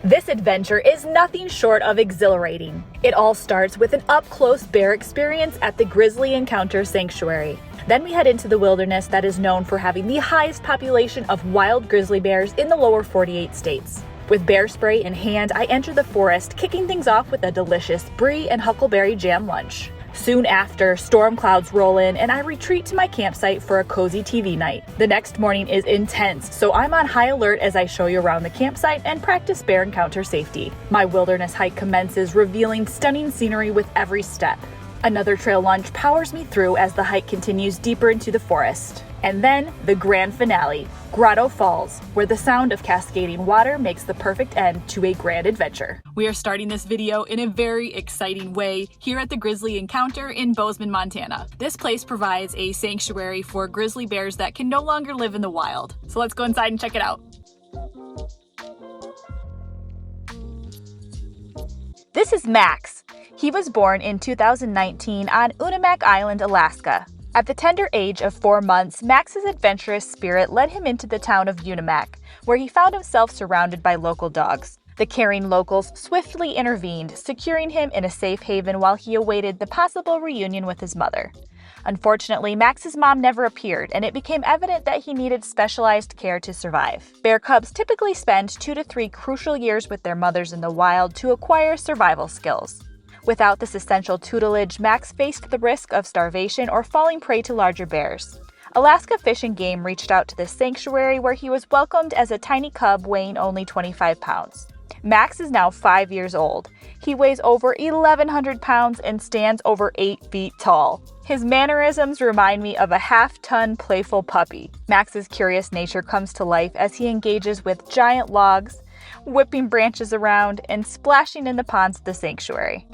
This adventure is nothing short of exhilarating. It all starts with an up-close bear experience at the Grizzly Encounter Sanctuary. Then we head into the wilderness that is known for having the highest population of wild grizzly bears in the lower 48 states. With bear spray in hand, I enter the forest, kicking things off with a delicious Brie and Huckleberry jam lunch. Soon after, storm clouds roll in and I retreat to my campsite for a cozy TV night. The next morning is intense, so I'm on high alert as I show you around the campsite and practice bear encounter safety. My wilderness hike commences, revealing stunning scenery with every step. Another trail lunch powers me through as the hike continues deeper into the forest. And then, the grand finale, Grotto Falls, where the sound of cascading water makes the perfect end to a grand adventure. We are starting this video in a very exciting way here at the Grizzly Encounter in Bozeman, Montana. This place provides a sanctuary for grizzly bears that can no longer live in the wild. So let's go inside and check it out. This is Max. He was born in 2019 on Unimak Island, Alaska. At the tender age of 4 months, Max's adventurous spirit led him into the town of Unimak, where he found himself surrounded by local dogs. The caring locals swiftly intervened, securing him in a safe haven while he awaited the possible reunion with his mother. Unfortunately, Max's mom never appeared, and it became evident that he needed specialized care to survive. Bear cubs typically spend 2 to 3 crucial years with their mothers in the wild to acquire survival skills. Without this essential tutelage, Max faced the risk of starvation or falling prey to larger bears. Alaska Fish and Game reached out to this sanctuary where he was welcomed as a tiny cub weighing only 25 pounds. Max is now 5 years old. He weighs over 1,100 pounds and stands over 8 feet tall. His mannerisms remind me of a half-ton playful puppy. Max's curious nature comes to life as he engages with giant logs, whipping branches around, and splashing in the ponds of the sanctuary.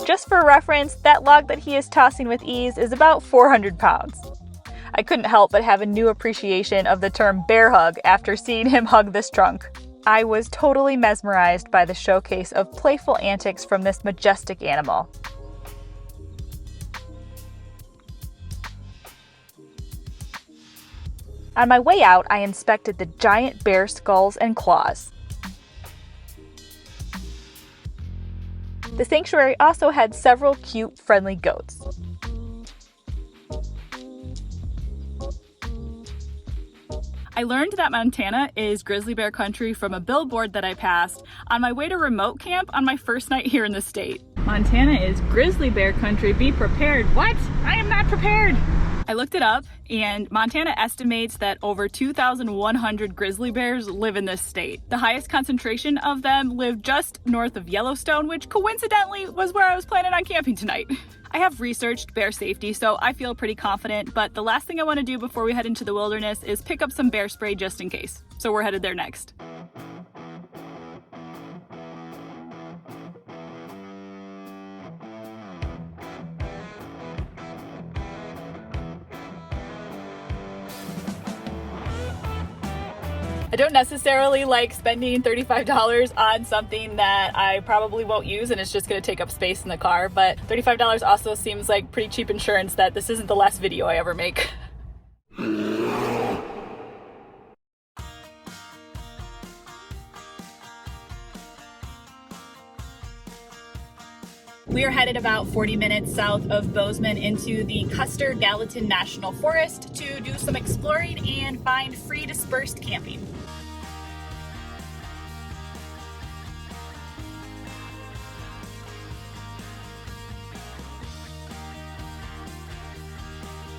Just for reference, that log that he is tossing with ease is about 400 pounds. I couldn't help but have a new appreciation of the term bear hug after seeing him hug this trunk. I was totally mesmerized by the showcase of playful antics from this majestic animal. On my way out, I inspected the giant bear skulls and claws. The sanctuary also had several cute, friendly goats. I learned that Montana is grizzly bear country from a billboard that I passed on my way to remote camp on my first night here in the state. Montana is grizzly bear country, be prepared. What? I am not prepared! I looked it up, and Montana estimates that over 2,100 grizzly bears live in this state. The highest concentration of them live just north of Yellowstone, which coincidentally was where I was planning on camping tonight. I have researched bear safety, so I feel pretty confident, but the last thing I want to do before we head into the wilderness is pick up some bear spray just in case. So we're headed there next. I don't necessarily like spending $35 on something that I probably won't use and it's just going to take up space in the car, but $35 also seems like pretty cheap insurance that this isn't the last video I ever make. We are headed about 40 minutes south of Bozeman into the Custer Gallatin National Forest to do some exploring and find free dispersed camping.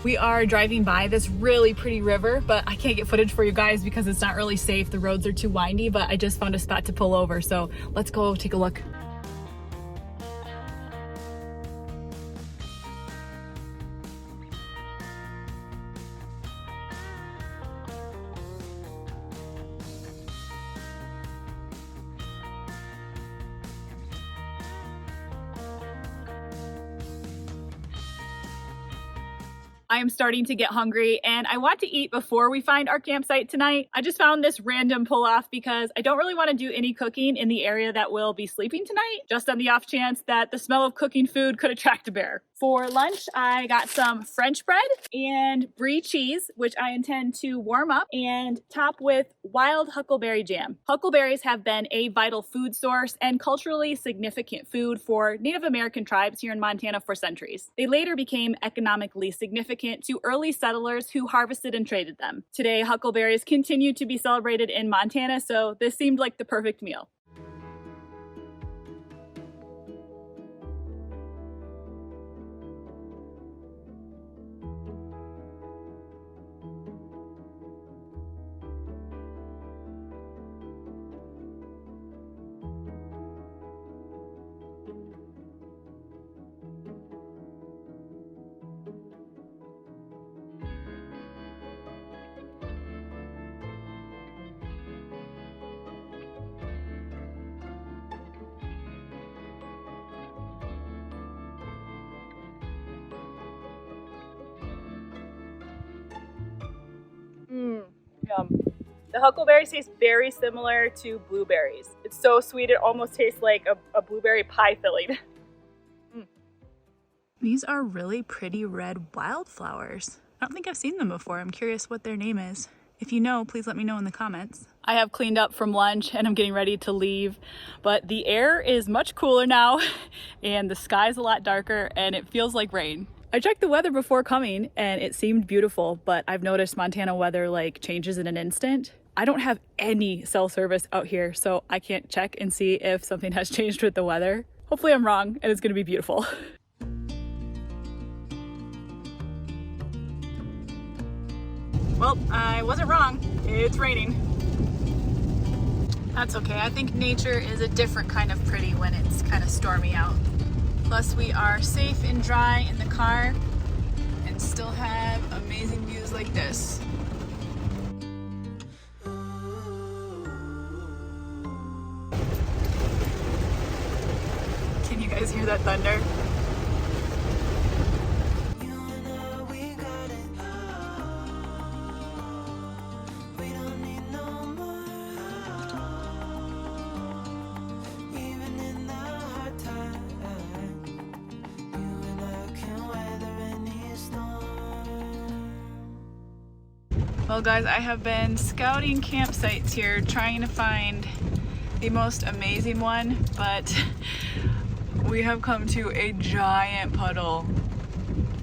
We are driving by this really pretty river, but I can't get footage for you guys because it's not really safe. The roads are too windy, but I just found a spot to pull over, so let's go take a look. I am starting to get hungry and I want to eat before we find our campsite tonight. I just found this random pull off because I don't really want to do any cooking in the area that we'll be sleeping tonight, just on the off chance that the smell of cooking food could attract a bear. For lunch, I got some French bread and Brie cheese, which I intend to warm up and top with wild huckleberry jam. Huckleberries have been a vital food source and culturally significant food for Native American tribes here in Montana for centuries. They later became economically significant to early settlers who harvested and traded them. Today, huckleberries continue to be celebrated in Montana, so this seemed like the perfect meal. Yum. The huckleberries taste very similar to blueberries. It's so sweet it almost tastes like a blueberry pie filling. These are really pretty red wildflowers. I don't think I've seen them before. I'm curious what their name is. If you know, please let me know in the comments. I have cleaned up from lunch and I'm getting ready to leave, but the air is much cooler now and the sky's a lot darker and it feels like rain. I checked the weather before coming and it seemed beautiful, but I've noticed Montana weather like changes in an instant. I don't have any cell service out here, so I can't check and see if something has changed with the weather. Hopefully I'm wrong and it's gonna be beautiful. Well, I wasn't wrong. It's raining. That's okay. I think nature is a different kind of pretty when it's kind of stormy out. Plus we are safe and dry in the car and still have amazing views like this. Can you guys hear that thunder? Well guys, I have been scouting campsites here trying to find the most amazing one, but we have come to a giant puddle.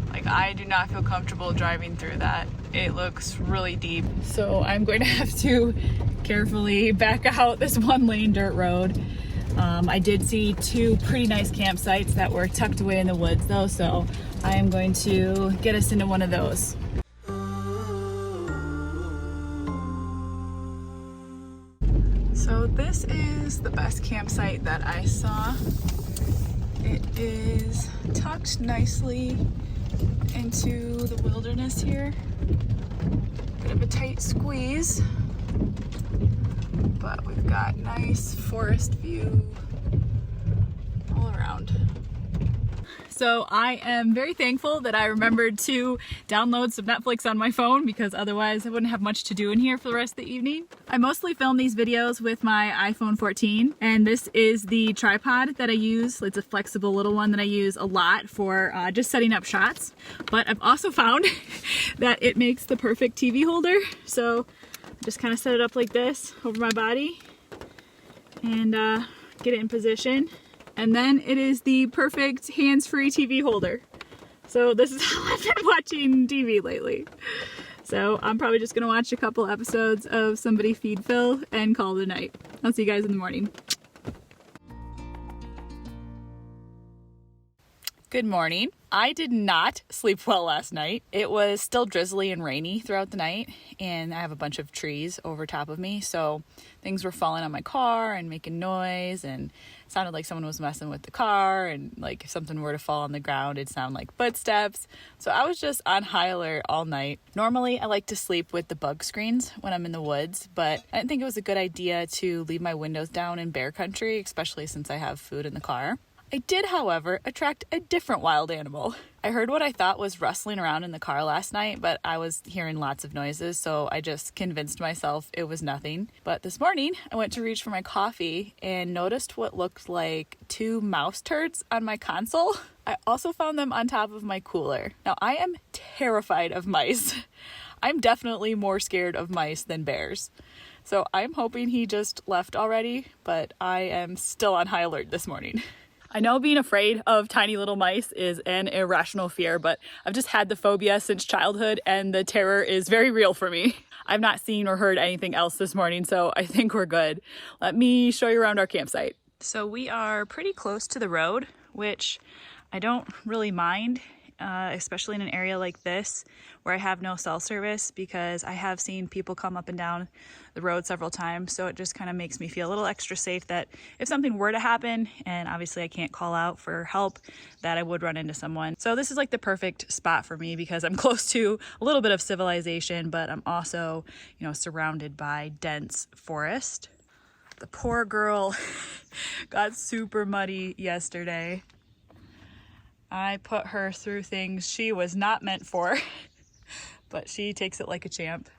Like, I do not feel comfortable driving through that. It looks really deep. So I'm going to have to carefully back out this one lane dirt road. I did see two pretty nice campsites that were tucked away in the woods though, so I am going to get us into one of those. So this is the best campsite that I saw. It is tucked nicely into the wilderness here. Bit of a tight squeeze, but we've got nice forest view all around. So I am very thankful that I remembered to download some Netflix on my phone because otherwise I wouldn't have much to do in here for the rest of the evening. I mostly film these videos with my iPhone 14 and this is the tripod that I use. It's a flexible little one that I use a lot for just setting up shots. But I've also found that it makes the perfect TV holder. So I just kind of set it up like this over my body and get it in position. And then it is the perfect hands-free TV holder. So this is how I've been watching TV lately. So I'm probably just gonna watch a couple episodes of Somebody Feed Phil and call it a night. I'll see you guys in the morning. Good morning. I did not sleep well last night. It was still drizzly and rainy throughout the night, and I have a bunch of trees over top of me, so things were falling on my car and making noise, and it sounded like someone was messing with the car, and like if something were to fall on the ground, it'd sound like footsteps. So I was just on high alert all night. Normally, I like to sleep with the bug screens when I'm in the woods, but I didn't think it was a good idea to leave my windows down in bear country, especially since I have food in the car. I did, however, attract a different wild animal. I heard what I thought was rustling around in the car last night, but I was hearing lots of noises, so I just convinced myself it was nothing. But this morning, I went to reach for my coffee and noticed what looked like 2 mouse turds on my console. I also found them on top of my cooler. Now, I am terrified of mice. I'm definitely more scared of mice than bears. So I'm hoping he just left already, but I am still on high alert this morning. I know being afraid of tiny little mice is an irrational fear, but I've just had the phobia since childhood and the terror is very real for me. I've not seen or heard anything else this morning, so I think we're good. Let me show you around our campsite. So we are pretty close to the road, which I don't really mind, especially in an area like this where I have no cell service, because I have seen people come up and down the road several times. So it just kind of makes me feel a little extra safe that if something were to happen, and obviously I can't call out for help, that I would run into someone. So this is like the perfect spot for me because I'm close to a little bit of civilization, but I'm also, you know, surrounded by dense forest. The poor girl got super muddy yesterday. I put her through things she was not meant for, but she takes it like a champ.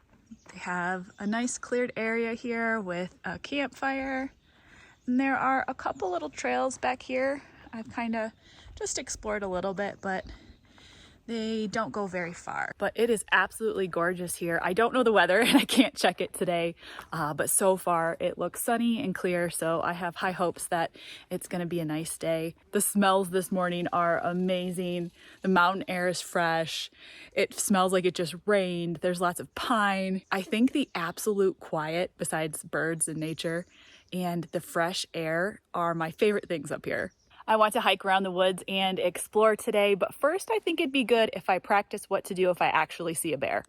They have a nice cleared area here with a campfire. And there are a couple little trails back here. I've kind of just explored a little bit, but they don't go very far. But it is absolutely gorgeous here. I don't know the weather and I can't check it today, but so far it looks sunny and clear, so I have high hopes that it's gonna be a nice day. The smells this morning are amazing. The mountain air is fresh. It smells like it just rained. There's lots of pine. I think the absolute quiet, besides birds and nature, and the fresh air are my favorite things up here. I want to hike around the woods and explore today, but first I think it'd be good if I practice what to do if I actually see a bear.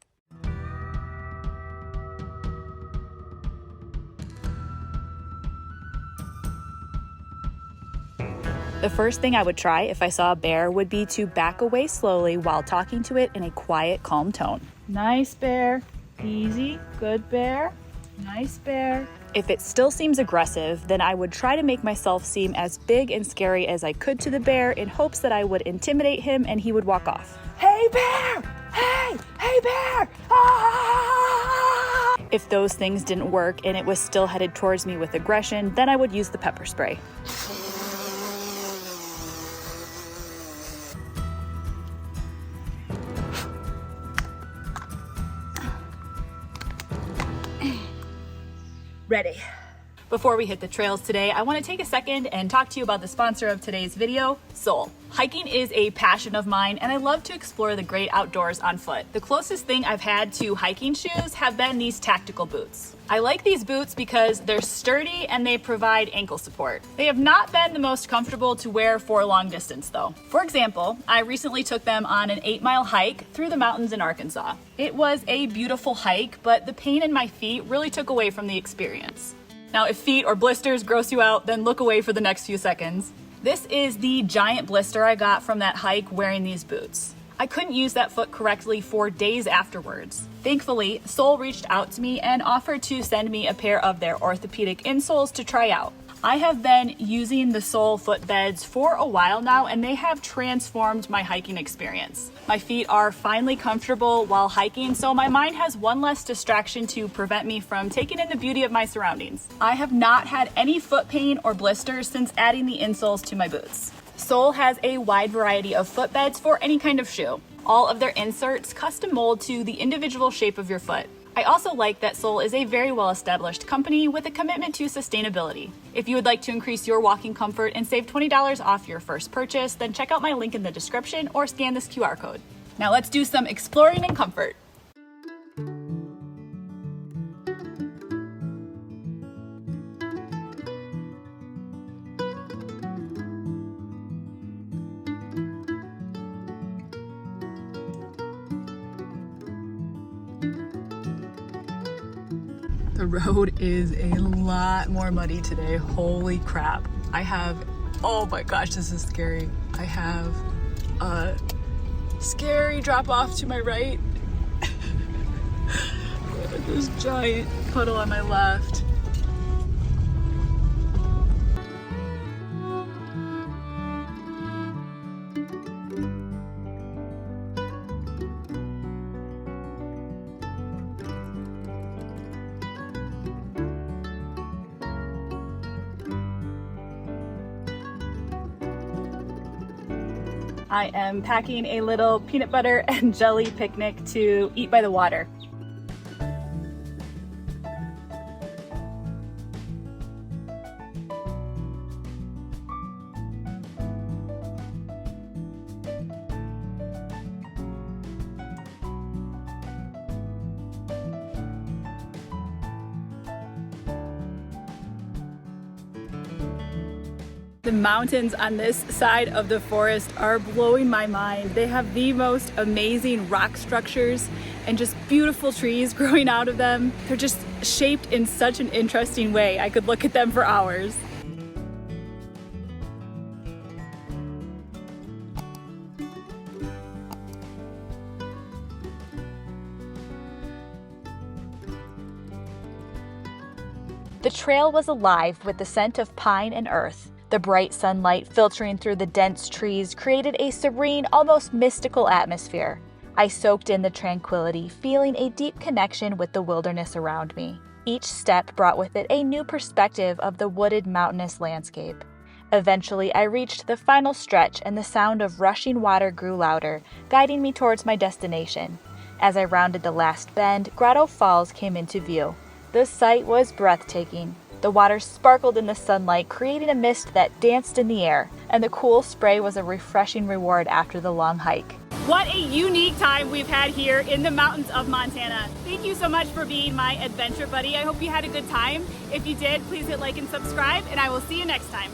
The first thing I would try if I saw a bear would be to back away slowly while talking to it in a quiet, calm tone. Nice bear, easy, good bear, nice bear. If it still seems aggressive, then I would try to make myself seem as big and scary as I could to the bear in hopes that I would intimidate him and he would walk off. Hey bear! Hey bear! Ah! If those things didn't work and it was still headed towards me with aggression, then I would use the pepper spray. Ready. Before we hit the trails today, I want to take a second and talk to you about the sponsor of today's video, Soul. Hiking is a passion of mine and I love to explore the great outdoors on foot. The closest thing I've had to hiking shoes have been these tactical boots. I like these boots because they're sturdy and they provide ankle support. They have not been the most comfortable to wear for long distance though. For example, I recently took them on an 8-mile hike through the mountains in Arkansas. It was a beautiful hike, but the pain in my feet really took away from the experience. Now, if feet or blisters gross you out, then look away for the next few seconds. This is the giant blister I got from that hike wearing these boots. I couldn't use that foot correctly for days afterwards. Thankfully, Soul reached out to me and offered to send me a pair of their orthopedic insoles to try out. I have been using the Soul footbeds for a while now and they have transformed my hiking experience. My feet are finally comfortable while hiking, so my mind has one less distraction to prevent me from taking in the beauty of my surroundings. I have not had any foot pain or blisters since adding the insoles to my boots. Soul has a wide variety of footbeds for any kind of shoe. All of their inserts custom mold to the individual shape of your foot. I also like that Soul is a very well-established company with a commitment to sustainability. If you would like to increase your walking comfort and save $20 off your first purchase, then check out my link in the description or scan this QR code. Now let's do some exploring in comfort. The road is a lot more muddy today. Holy crap. Oh my gosh, this is scary. I have a scary drop off to my right. This giant puddle on my left. I am packing a little peanut butter and jelly picnic to eat by the water. The mountains on this side of the forest are blowing my mind. They have the most amazing rock structures and just beautiful trees growing out of them. They're just shaped in such an interesting way. I could look at them for hours. The trail was alive with the scent of pine and earth. The bright sunlight filtering through the dense trees created a serene, almost mystical atmosphere. I soaked in the tranquility, feeling a deep connection with the wilderness around me. Each step brought with it a new perspective of the wooded, mountainous landscape. Eventually, I reached the final stretch and the sound of rushing water grew louder, guiding me towards my destination. As I rounded the last bend, Grotto Falls came into view. The sight was breathtaking. The water sparkled in the sunlight, creating a mist that danced in the air, and the cool spray was a refreshing reward after the long hike. What a unique time we've had here in the mountains of Montana. Thank you so much for being my adventure buddy. I hope you had a good time. If you did, please hit like and subscribe, and I will see you next time.